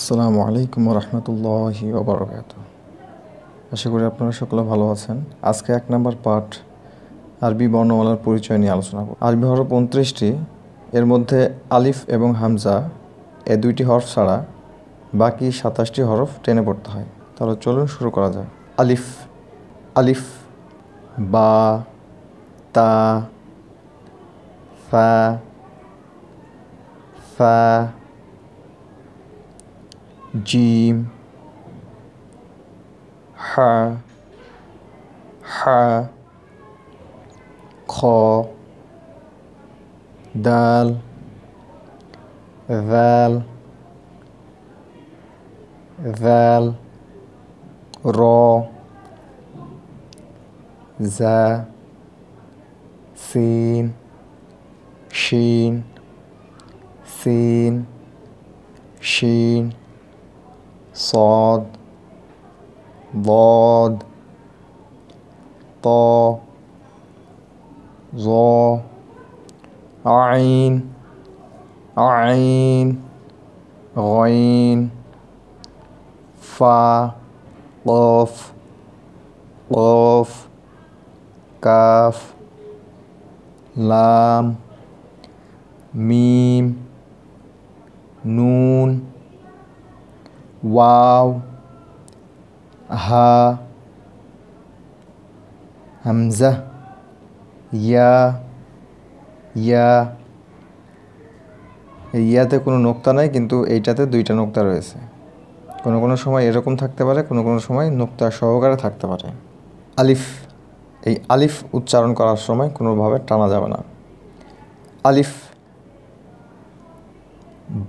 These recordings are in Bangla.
আসসালামু আলাইকুম রহমতুল্লাহি ওয়া বারাকাতুহু। আশা করি আপনারা সকলে ভালো আছেন। আজকে 1 নম্বর পাঠ আরবি বর্ণমালার পরিচয় নিয়ে আলোচনা করব। আরবি হরফ 29টি, এর মধ্যে আলিফ এবং হামজা এই দুইটি হরফ ছাড়া বাকি 27টি হরফ টেনে পড়তে হয়। তাহলে চলুন শুরু করা যাক। আলিফ, আলিফ, বা, তা, ফা, ফা, জিম, হা, হা, খ, দাল, যাল, যাল, র, জা, সিন, শিন, সিন, শিন, صاد ضاد طا ظا عين عين غين فا قاف قاف كاف لام ميم نون ওয়াও, হা, হামজা, ইয়া, ইয়া। এই ইয়াতে কোনো নোক্তা নাই, কিন্তু এইটাতে 2টা নোক্তা রয়েছে। কোনো কোনো সময় এরকম থাকতে পারে, কোনো কোনো সময় নোক্তা সহকারে থাকতে পারে। আলিফ, এই আলিফ উচ্চারণ করার সময় কোনোভাবে টানা যাবে না। আলিফ,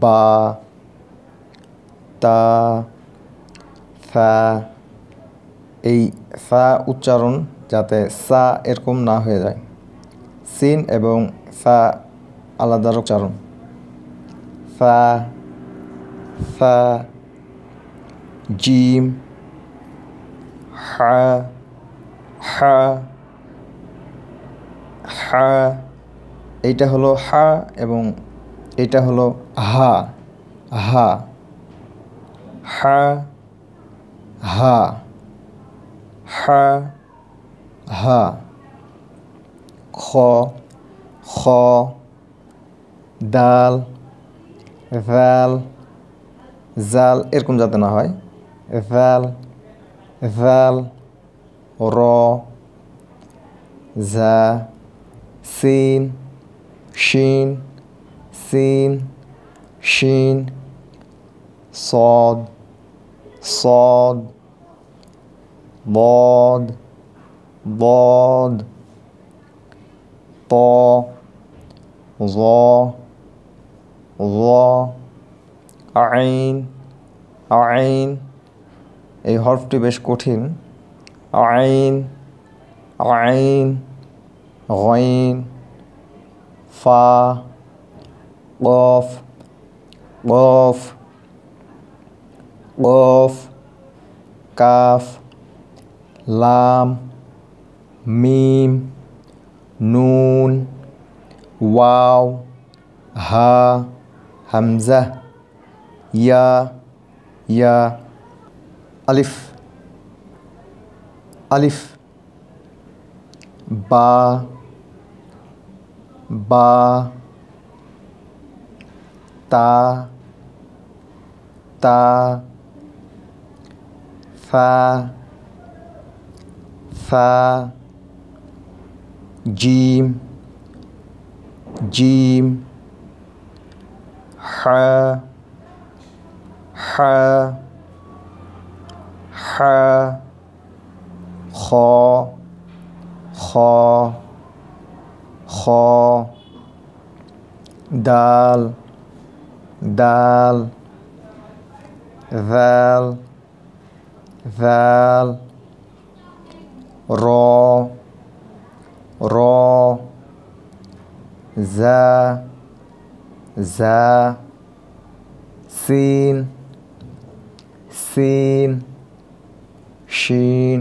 বা, তা, ফা। এই ফা উচ্চারণ যাতে সা এরকম না হয়ে যায়। সিন এবং ফা আলাদা উচ্চারণ। ফা, ফা, জিম, হা, হা, হা। এইটা হলো হা এবং এইটা হলো হা, হা, হা, হা, হা, হা। খ, খ, দাল, যাল, জাল এরকম যাতে না হয়। জাল, জাল, র, জা, সিন, শিন, সিন, শিন, صاد صاد ضاد ضاد طا ظا ظا আইন আইন। এই হরফটি বেশ কঠিন। আইন আইন গাইন ফা কফ কফ কফ কাফ লাম মিম নুন ওয়াও হা হামজা ইয়া ইয়া। আলিফ, আলিফ, বা, বা, তা, তা, ফা, ফা, জিম, জিম, হা, হা, হা, খ, খ, খ, দাল, দাল, যাল, যাল, র, র, জা, জা, সিন, সিন, শিন,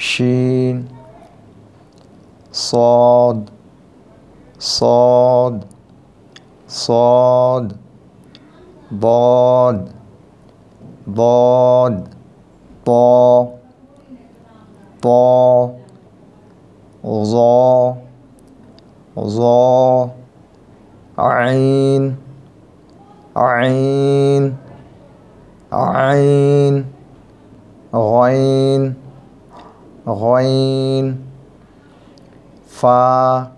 শিন, صاد صاد صاد ضاد ضاد طا طا ظا ظا عين عين عين غين غين فا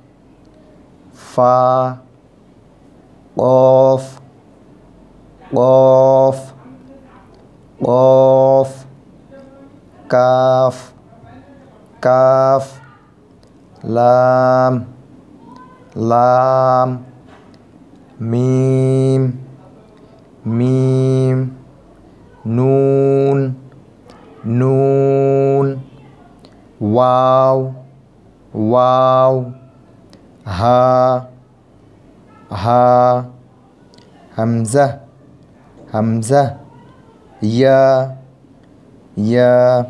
فا قاف قاف قاف كاف كاف لام لام ميم ميم نون نون واو واو ها ها همزة همزة يا يا